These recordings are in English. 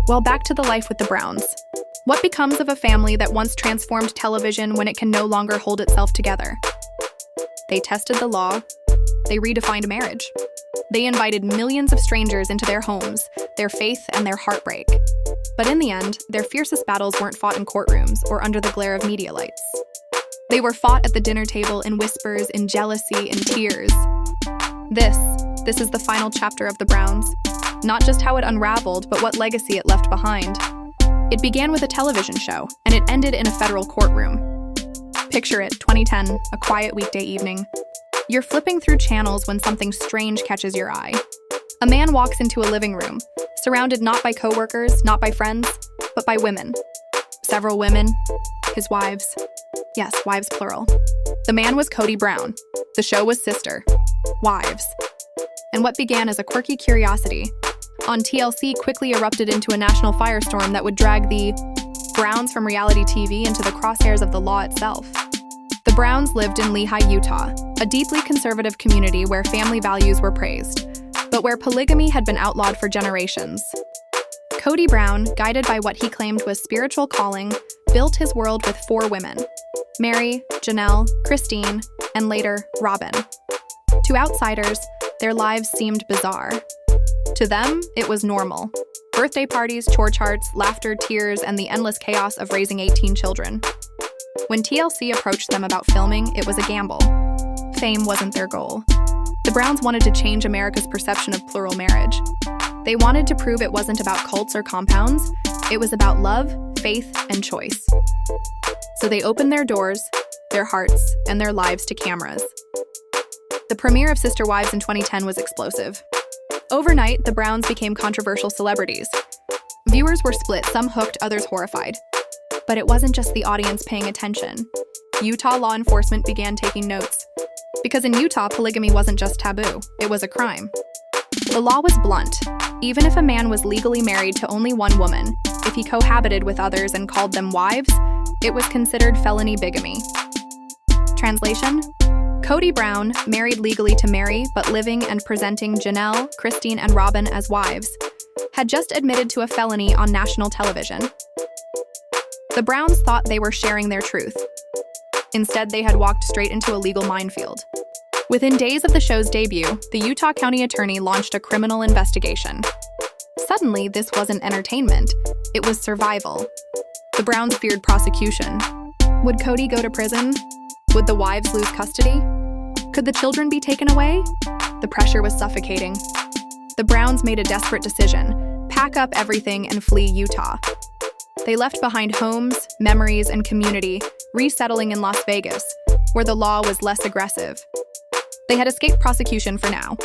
Well, back to the life with the Browns. What becomes of a family that once transformed television when it can no longer hold itself together? They tested the law. They redefined marriage. They invited millions of strangers into their homes, their faith and their heartbreak. But in the end, their fiercest battles weren't fought in courtrooms or under the glare of media lights. They were fought at the dinner table in whispers, in jealousy, in tears. This is the final chapter of the Browns. Not just how it unraveled, but what legacy it left behind. It began with a television show, and it ended in a federal courtroom. Picture it, 2010, a quiet weekday evening. You're flipping through channels when something strange catches your eye. A man walks into a living room, surrounded not by coworkers, not by friends, but by women. Several women, his wives. Yes, wives plural. The man was Cody Brown. The show was SisterWives. And what began as a quirky curiosity on TLC quickly erupted into a national firestorm that would drag the Browns from reality TV into the crosshairs of the law itself. The Browns lived in Lehi, Utah, a deeply conservative community where family values were praised, but where polygamy had been outlawed for generations. Cody Brown, guided by what he claimed was spiritual calling, built his world with 4 women: Mary, Janelle, Christine, and later, Robyn. To outsiders, their lives seemed bizarre. To them, it was normal. Birthday parties, chore charts, laughter, tears, and the endless chaos of raising 18 children. When TLC approached them about filming, it was a gamble. Fame wasn't their goal. The Browns wanted to change America's perception of plural marriage. They wanted to prove it wasn't about cults or compounds, it was about love, faith, and choice. So they opened their doors, their hearts, and their lives to cameras. The premiere of SisterWives in 2010 was explosive. Overnight, the Browns became controversial celebrities. Viewers were split, some hooked, others horrified. But it wasn't just the audience paying attention. Utah law enforcement began taking notes. Because in Utah, polygamy wasn't just taboo, it was a crime. The law was blunt. Even if a man was legally married to only one woman, if he cohabited with others and called them wives, it was considered felony bigamy. Translation? Cody Brown, married legally to Mary, but living and presenting Janelle, Christine, and Robyn as wives, had just admitted to a felony on national television. The Browns thought they were sharing their truth. Instead, they had walked straight into a legal minefield. Within days of the show's debut, the Utah County Attorney launched a criminal investigation. Suddenly, this wasn't entertainment, it was survival. The Browns feared prosecution. Would Cody go to prison? Would the wives lose custody? Could the children be taken away? The pressure was suffocating. The Browns made a desperate decision: pack up everything and flee Utah. They left behind homes, memories, and community, resettling in Las Vegas, where the law was less aggressive. They had escaped prosecution for now,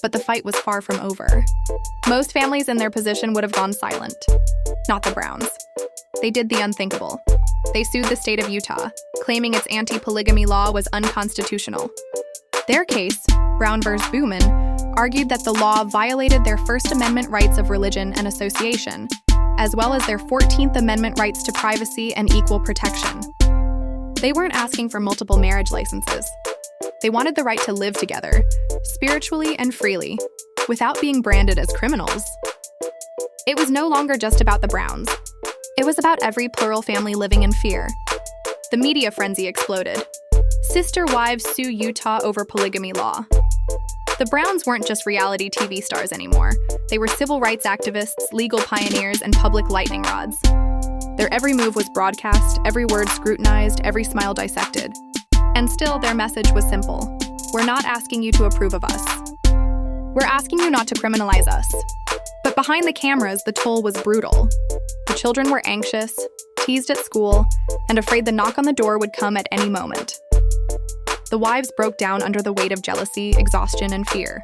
but the fight was far from over. Most families in their position would have gone silent. Not the Browns. They did the unthinkable. They sued the state of Utah, claiming its anti-polygamy law was unconstitutional. Their case, Brown v. Booman, argued that the law violated their First Amendment rights of religion and association, as well as their 14th Amendment rights to privacy and equal protection. They weren't asking for multiple marriage licenses. They wanted the right to live together, spiritually and freely, without being branded as criminals. It was no longer just about the Browns. It was about every plural family living in fear. The media frenzy exploded. SisterWives sue Utah over polygamy law. The Browns weren't just reality TV stars anymore. They were civil rights activists, legal pioneers, and public lightning rods. Their every move was broadcast, every word scrutinized, every smile dissected. And still, their message was simple. We're not asking you to approve of us. We're asking you not to criminalize us. But behind the cameras, the toll was brutal. The children were anxious, teased at school, and afraid the knock on the door would come at any moment. The wives broke down under the weight of jealousy, exhaustion, and fear.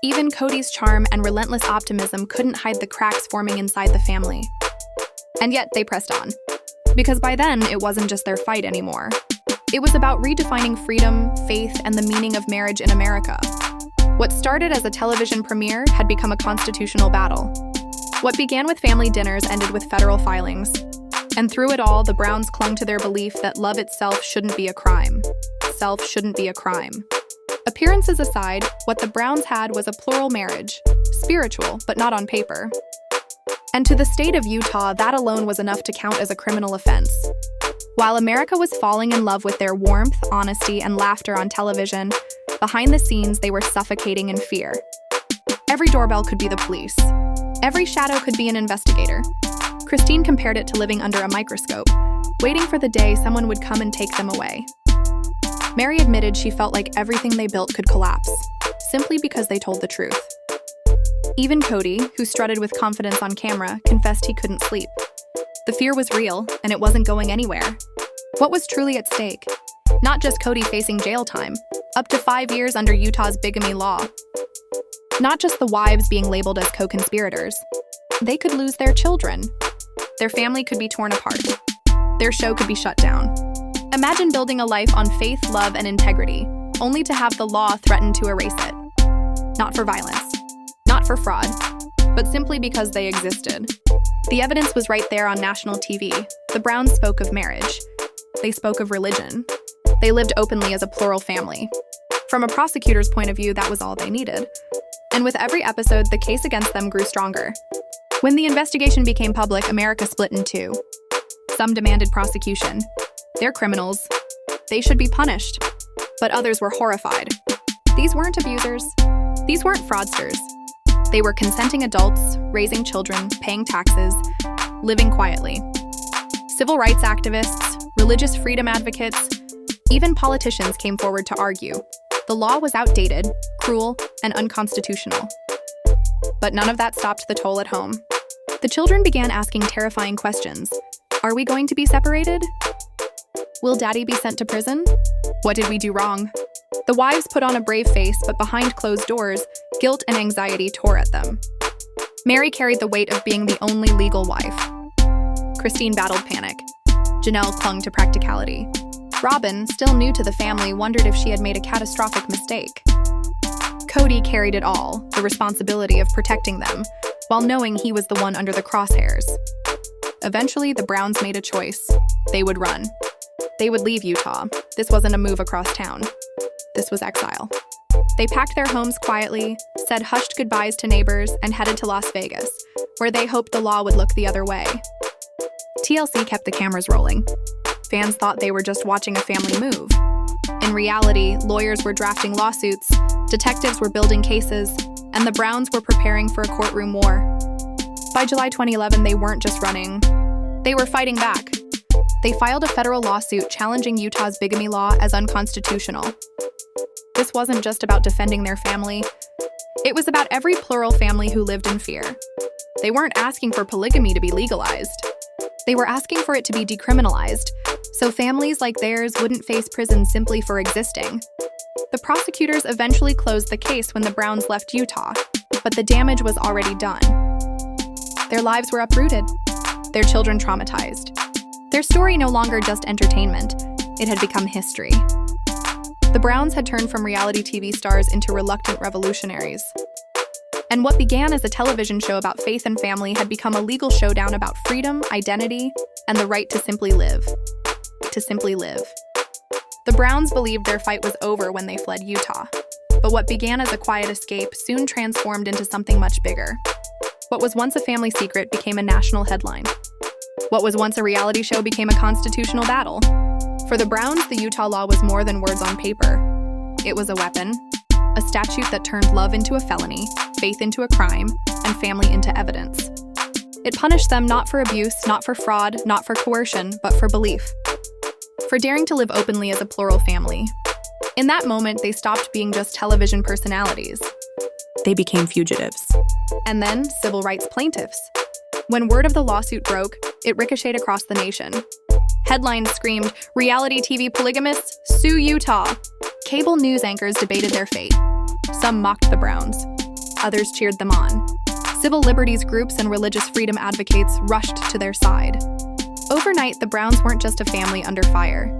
Even Cody's charm and relentless optimism couldn't hide the cracks forming inside the family. And yet they pressed on. Because by then, it wasn't just their fight anymore. It was about redefining freedom, faith, and the meaning of marriage in America. What started as a television premiere had become a constitutional battle. What began with family dinners ended with federal filings. And through it all, the Browns clung to their belief that love itself shouldn't be a crime. Self shouldn't be a crime. Appearances aside, what the Browns had was a plural marriage, spiritual, but not on paper. And to the state of Utah, that alone was enough to count as a criminal offense. While America was falling in love with their warmth, honesty, and laughter on television, behind the scenes they were suffocating in fear. Every doorbell could be the police. Every shadow could be an investigator. Christine compared it to living under a microscope, waiting for the day someone would come and take them away. Mary admitted she felt like everything they built could collapse, simply because they told the truth. Even Cody, who strutted with confidence on camera, confessed he couldn't sleep. The fear was real, and it wasn't going anywhere. What was truly at stake? Not just Cody facing jail time, up to 5 years under Utah's bigamy law. Not just the wives being labeled as co-conspirators. They could lose their children. Their family could be torn apart. Their show could be shut down. Imagine building a life on faith, love, and integrity, only to have the law threaten to erase it. Not for violence, not for fraud, but simply because they existed. The evidence was right there on national TV. The Browns spoke of marriage. They spoke of religion. They lived openly as a plural family. From a prosecutor's point of view, that was all they needed. And with every episode, the case against them grew stronger. When the investigation became public, America split in two. Some demanded prosecution. They're criminals. They should be punished. But others were horrified. These weren't abusers. These weren't fraudsters. They were consenting adults, raising children, paying taxes, living quietly. Civil rights activists, religious freedom advocates, even politicians came forward to argue. The law was outdated, cruel, and unconstitutional. But none of that stopped the toll at home. The children began asking terrifying questions. Are we going to be separated? Will Daddy be sent to prison? What did we do wrong? The wives put on a brave face, but behind closed doors, guilt and anxiety tore at them. Mary carried the weight of being the only legal wife. Christine battled panic. Janelle clung to practicality. Robyn, still new to the family, wondered if she had made a catastrophic mistake. Cody carried it all, the responsibility of protecting them, while knowing he was the one under the crosshairs. Eventually, the Browns made a choice. They would run. They would leave Utah. This wasn't a move across town. This was exile. They packed their homes quietly, said hushed goodbyes to neighbors, and headed to Las Vegas, where they hoped the law would look the other way. TLC kept the cameras rolling. Fans thought they were just watching a family move. In reality, lawyers were drafting lawsuits, detectives were building cases, and the Browns were preparing for a courtroom war. By July 2011, they weren't just running. They were fighting back. They filed a federal lawsuit challenging Utah's bigamy law as unconstitutional. This wasn't just about defending their family. It was about every plural family who lived in fear. They weren't asking for polygamy to be legalized. They were asking for it to be decriminalized, so families like theirs wouldn't face prison simply for existing. The prosecutors eventually closed the case when the Browns left Utah, but the damage was already done. Their lives were uprooted, their children traumatized. Their story no longer just entertainment, it had become history. The Browns had turned from reality TV stars into reluctant revolutionaries. And what began as a television show about faith and family had become a legal showdown about freedom, identity, and the right to simply live. To simply live. The Browns believed their fight was over when they fled Utah. But what began as a quiet escape soon transformed into something much bigger. What was once a family secret became a national headline. What was once a reality show became a constitutional battle. For the Browns, the Utah law was more than words on paper. It was a weapon, a statute that turned love into a felony, faith into a crime, and family into evidence. It punished them not for abuse, not for fraud, not for coercion, but for belief. For daring to live openly as a plural family. In that moment, they stopped being just television personalities. They became fugitives. And then, civil rights plaintiffs. When word of the lawsuit broke, it ricocheted across the nation. Headlines screamed, "Reality TV polygamists, sue Utah." Cable news anchors debated their fate. Some mocked the Browns. Others cheered them on. Civil liberties groups and religious freedom advocates rushed to their side. Overnight, the Browns weren't just a family under fire.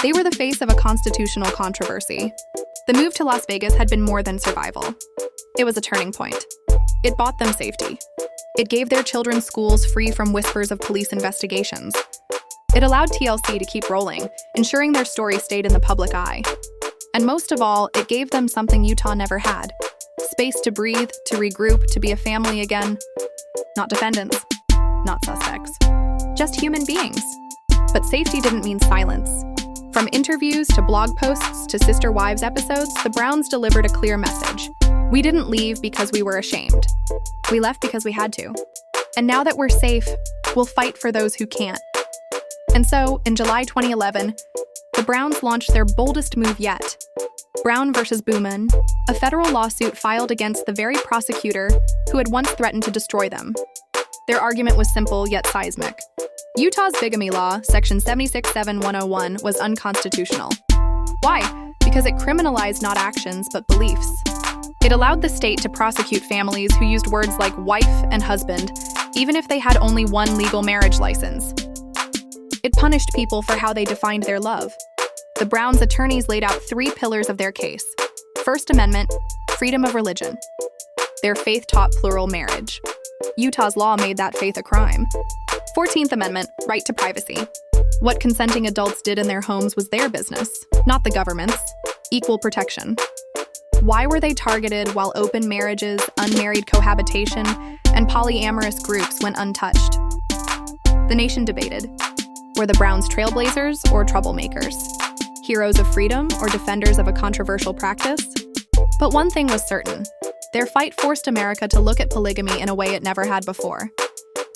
They were the face of a constitutional controversy. The move to Las Vegas had been more than survival. It was a turning point. It bought them safety. It gave their children schools free from whispers of police investigations. It allowed TLC to keep rolling, ensuring their story stayed in the public eye. And most of all, it gave them something Utah never had. Space to breathe, to regroup, to be a family again. not defendants, not suspects, just human beings. But safety didn't mean silence. From interviews to blog posts to SisterWives episodes, the Browns delivered a clear message. We didn't leave because we were ashamed. We left because we had to. And now that we're safe, we'll fight for those who can't. And so, in July 2011, the Browns launched their boldest move yet. Brown versus Bowman, a federal lawsuit filed against the very prosecutor who had once threatened to destroy them. Their argument was simple yet seismic. Utah's bigamy law, Section 76.7.101, was unconstitutional. Why? Because it criminalized not actions, but beliefs. It allowed the state to prosecute families who used words like wife and husband, even if they had only one legal marriage license. It punished people for how they defined their love. The Browns' attorneys laid out 3 pillars of their case. First Amendment, freedom of religion. Their faith taught plural marriage. Utah's law made that faith a crime. 14th Amendment, right to privacy. What consenting adults did in their homes was their business, not the government's. Equal protection. Why were they targeted while open marriages, unmarried cohabitation, and polyamorous groups went untouched? The nation debated. Were the Browns trailblazers or troublemakers? Heroes of freedom or defenders of a controversial practice? But one thing was certain. Their fight forced America to look at polygamy in a way it never had before.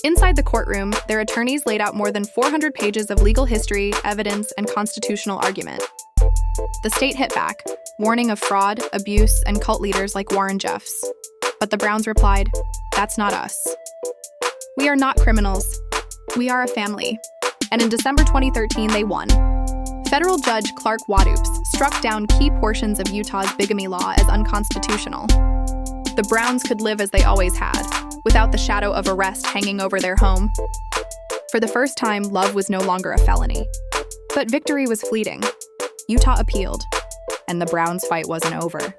Inside the courtroom, their attorneys laid out more than 400 pages of legal history, evidence, and constitutional argument. The state hit back, warning of fraud, abuse, and cult leaders like Warren Jeffs. But the Browns replied, "That's not us. We are not criminals. We are a family." And in December 2013, they won. Federal Judge Clark Wadoops struck down key portions of Utah's bigamy law as unconstitutional. The Browns could live as they always had, without the shadow of arrest hanging over their home. For the first time, love was no longer a felony. But victory was fleeting. Utah appealed, and the Browns' fight wasn't over.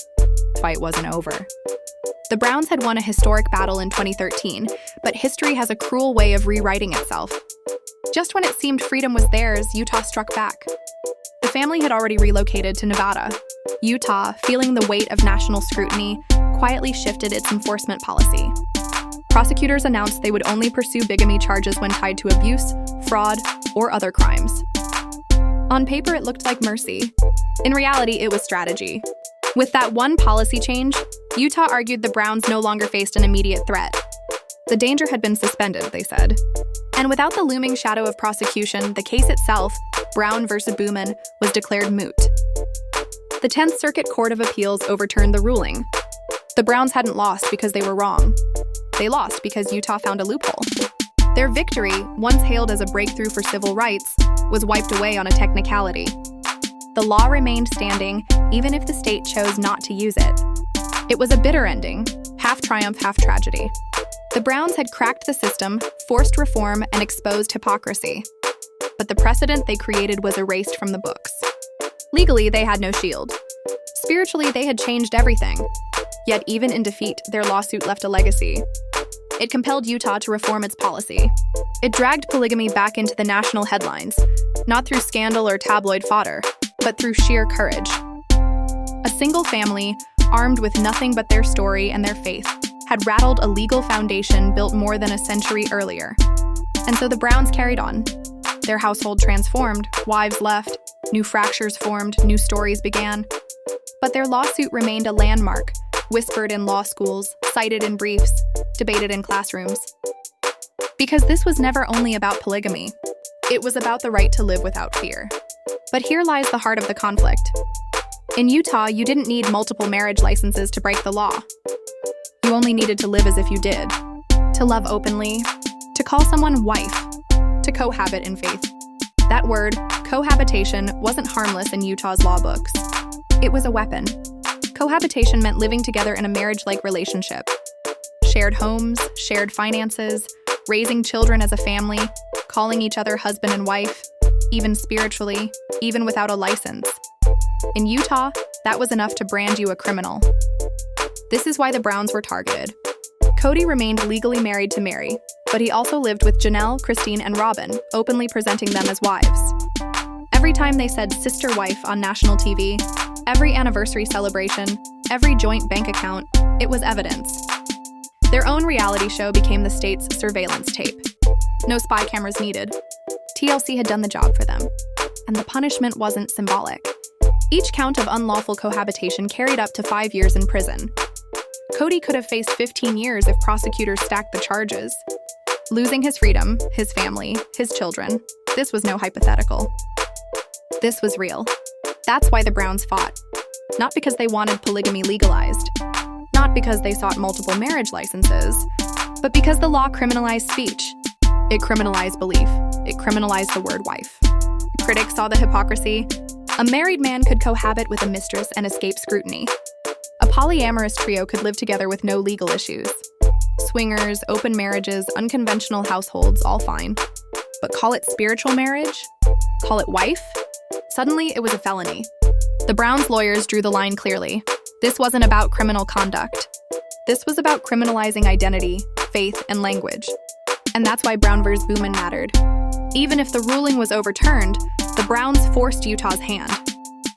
The Browns had won a historic battle in 2013, but history has a cruel way of rewriting itself. Just when it seemed freedom was theirs, Utah struck back. The family had already relocated to Nevada. Utah, feeling the weight of national scrutiny, quietly shifted its enforcement policy. Prosecutors announced they would only pursue bigamy charges when tied to abuse, fraud, or other crimes. On paper, it looked like mercy. In reality, it was strategy. With that one policy change, Utah argued the Browns no longer faced an immediate threat. The danger had been suspended, they said. And without the looming shadow of prosecution, the case itself, Brown versus Bowman, was declared moot. The 10th Circuit Court of Appeals overturned the ruling. The Browns hadn't lost because they were wrong. They lost because Utah found a loophole. Their victory, once hailed as a breakthrough for civil rights, was wiped away on a technicality. The law remained standing, even if the state chose not to use it. It was a bitter ending, half triumph, half tragedy. The Browns had cracked the system, forced reform, and exposed hypocrisy. But the precedent they created was erased from the books. Legally, they had no shield. Spiritually, they had changed everything. Yet even in defeat, their lawsuit left a legacy. It compelled Utah to reform its policy. It dragged polygamy back into the national headlines, not through scandal or tabloid fodder, but through sheer courage. A single family, armed with nothing but their story and their faith, had rattled a legal foundation built more than a century earlier. And so the Browns carried on. Their household transformed, wives left, new fractures formed, new stories began. But their lawsuit remained a landmark, whispered in law schools, cited in briefs, debated in classrooms. Because this was never only about polygamy. It was about the right to live without fear. But here lies the heart of the conflict. In Utah, you didn't need multiple marriage licenses to break the law. You only needed to live as if you did, to love openly, to call someone wife, to cohabit in faith. That word, cohabitation, wasn't harmless in Utah's law books. It was a weapon. Cohabitation meant living together in a marriage-like relationship. Shared homes, shared finances, raising children as a family, calling each other husband and wife, even spiritually, even without a license. In Utah, that was enough to brand you a criminal. This is why the Browns were targeted. Cody remained legally married to Mary, but he also lived with Janelle, Christine, and Robyn, openly presenting them as wives. Every time they said SisterWife on national TV, every anniversary celebration, every joint bank account, it was evidence. Their own reality show became the state's surveillance tape. No spy cameras needed. TLC had done the job for them. And the punishment wasn't symbolic. Each count of unlawful cohabitation carried up to 5 years in prison. Cody could have faced 15 years if prosecutors stacked the charges. Losing his freedom, his family, his children, this was no hypothetical. This was real. That's why the Browns fought. Not because they wanted polygamy legalized. Not because they sought multiple marriage licenses. But because the law criminalized speech. It criminalized belief. It criminalized the word wife. Critics saw the hypocrisy. A married man could cohabit with a mistress and escape scrutiny. A polyamorous trio could live together with no legal issues. Swingers, open marriages, unconventional households, all fine. But call it spiritual marriage? Call it wife? Suddenly, it was a felony. The Browns' lawyers drew the line clearly. This wasn't about criminal conduct. This was about criminalizing identity, faith, and language. And that's why Brown vs. Boomin mattered. Even if the ruling was overturned, the Browns forced Utah's hand.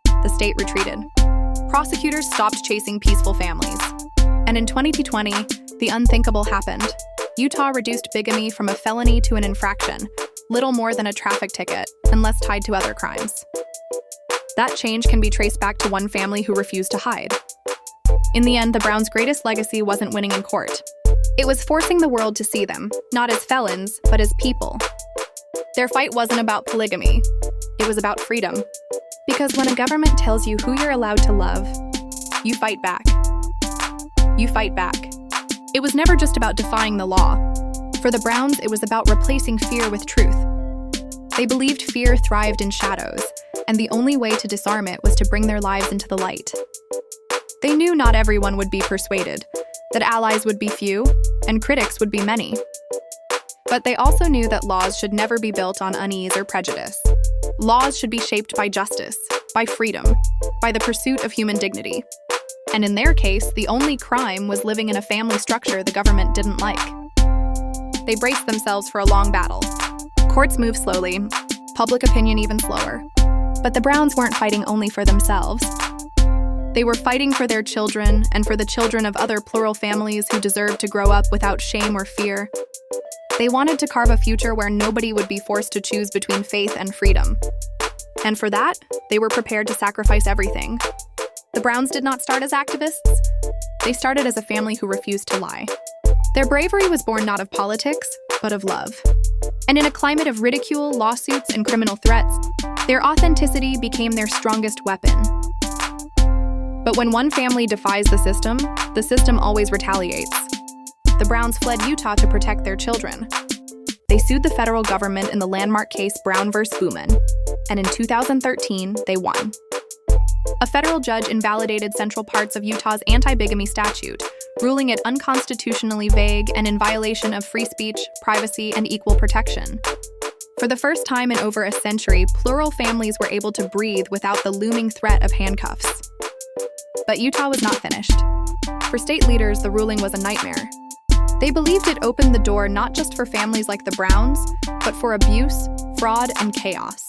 The state retreated. Prosecutors stopped chasing peaceful families. And in 2020, the unthinkable happened. Utah reduced bigamy from a felony to an infraction, little more than a traffic ticket, unless tied to other crimes. That change can be traced back to one family who refused to hide. In the end, the Browns' greatest legacy wasn't winning in court. It was forcing the world to see them, not as felons, but as people. Their fight wasn't about polygamy. It was about freedom. Because when a government tells you who you're allowed to love, you fight back. You fight back. It was never just about defying the law. For the Browns, it was about replacing fear with truth. They believed fear thrived in shadows, and the only way to disarm it was to bring their lives into the light. They knew not everyone would be persuaded, that allies would be few, and critics would be many. But they also knew that laws should never be built on unease or prejudice. Laws should be shaped by justice, by freedom, by the pursuit of human dignity. And in their case, the only crime was living in a family structure the government didn't like. They braced themselves for a long battle. Courts moved slowly, public opinion even slower. But the Browns weren't fighting only for themselves. They were fighting for their children and for the children of other plural families who deserved to grow up without shame or fear. They wanted to carve a future where nobody would be forced to choose between faith and freedom. And for that, they were prepared to sacrifice everything. The Browns did not start as activists. They started as a family who refused to lie. Their bravery was born not of politics, but of love. And in a climate of ridicule, lawsuits, and criminal threats, their authenticity became their strongest weapon. But when one family defies the system always retaliates. The Browns fled Utah to protect their children. They sued the federal government in the landmark case Brown vs. Boomin, and in 2013, they won. A federal judge invalidated central parts of Utah's anti-bigamy statute, ruling it unconstitutionally vague and in violation of free speech, privacy, and equal protection. For the first time in over a century, plural families were able to breathe without the looming threat of handcuffs. But Utah was not finished. For state leaders, the ruling was a nightmare. They believed it opened the door not just for families like the Browns, but for abuse, fraud, and chaos.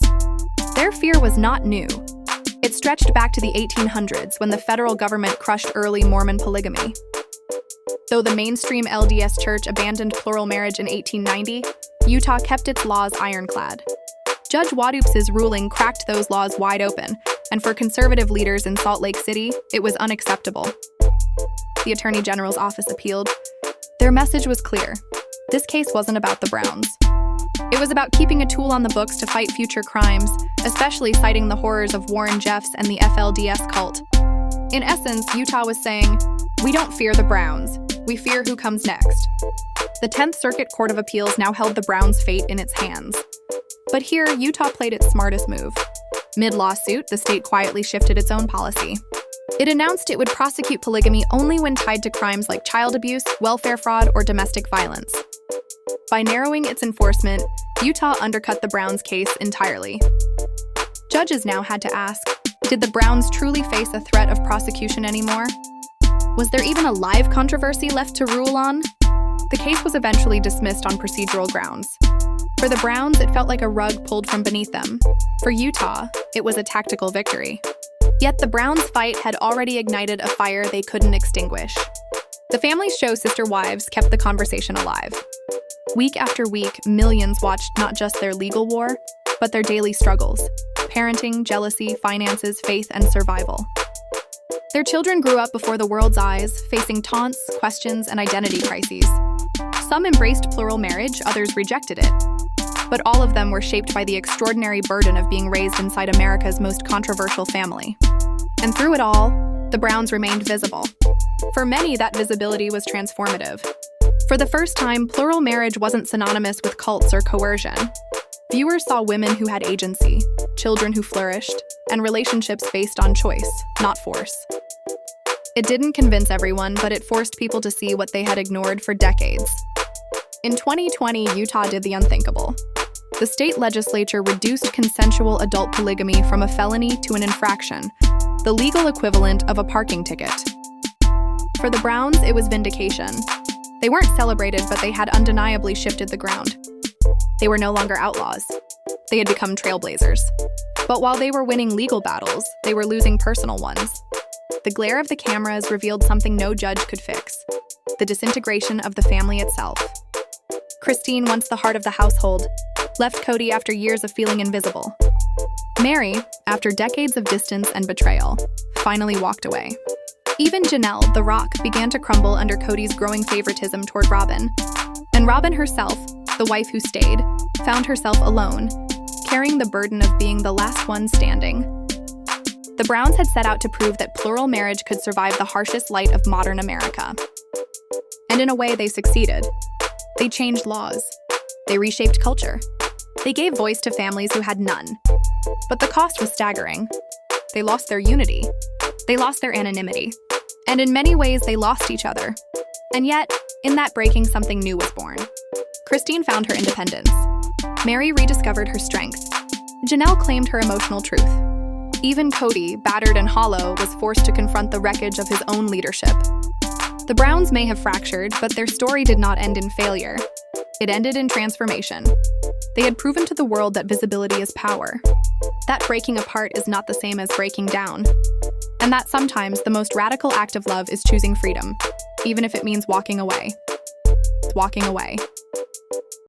Their fear was not new. It stretched back to the 1800s when the federal government crushed early Mormon polygamy. Though the mainstream LDS Church abandoned plural marriage in 1890, Utah kept its laws ironclad. Judge Wadoops's ruling cracked those laws wide open, and for conservative leaders in Salt Lake City, it was unacceptable. The Attorney General's office appealed. Their message was clear. This case wasn't about the Browns. It was about keeping a tool on the books to fight future crimes, especially citing the horrors of Warren Jeffs and the FLDS cult. In essence, Utah was saying, "We don't fear the Browns. We fear who comes next." The 10th Circuit Court of Appeals now held the Browns' fate in its hands. But here, Utah played its smartest move. Mid-lawsuit, the state quietly shifted its own policy. It announced it would prosecute polygamy only when tied to crimes like child abuse, welfare fraud, or domestic violence. By narrowing its enforcement, Utah undercut the Browns' case entirely. Judges now had to ask, did the Browns truly face a threat of prosecution anymore? Was there even a live controversy left to rule on? The case was eventually dismissed on procedural grounds. For the Browns, it felt like a rug pulled from beneath them. For Utah, it was a tactical victory. Yet the Browns' fight had already ignited a fire they couldn't extinguish. The family show SisterWives kept the conversation alive. Week after week, millions watched not just their legal war, but their daily struggles: parenting, jealousy, finances, faith, and survival. Their children grew up before the world's eyes, facing taunts, questions, and identity crises. Some embraced plural marriage, others rejected it. But all of them were shaped by the extraordinary burden of being raised inside America's most controversial family. And through it all, the Browns remained visible. For many, that visibility was transformative. For the first time, plural marriage wasn't synonymous with cults or coercion. Viewers saw women who had agency, children who flourished, and relationships based on choice, not force. It didn't convince everyone, but it forced people to see what they had ignored for decades. In 2020, Utah did the unthinkable. The state legislature reduced consensual adult polygamy from a felony to an infraction, the legal equivalent of a parking ticket. For the Browns, it was vindication. They weren't celebrated, but they had undeniably shifted the ground. They were no longer outlaws. They had become trailblazers. But while they were winning legal battles, they were losing personal ones. The glare of the cameras revealed something no judge could fix: the disintegration of the family itself. Christine, once the heart of the household, left Cody after years of feeling invisible. Mary, after decades of distance and betrayal, finally walked away. Even Janelle, the rock, began to crumble under Cody's growing favoritism toward Robyn. And Robyn herself, the wife who stayed, found herself alone, carrying the burden of being the last one standing. The Browns had set out to prove that plural marriage could survive the harshest light of modern America. And in a way, they succeeded. They changed laws. They reshaped culture. They gave voice to families who had none. But the cost was staggering. They lost their unity. They lost their anonymity. And in many ways, they lost each other. And yet, in that breaking, something new was born. Christine found her independence. Mary rediscovered her strength. Janelle claimed her emotional truth. Even Cody, battered and hollow, was forced to confront the wreckage of his own leadership. The Browns may have fractured, but their story did not end in failure. It ended in transformation. They had proven to the world that visibility is power. That breaking apart is not the same as breaking down. And that sometimes the most radical act of love is choosing freedom, even if it means walking away. Walking away.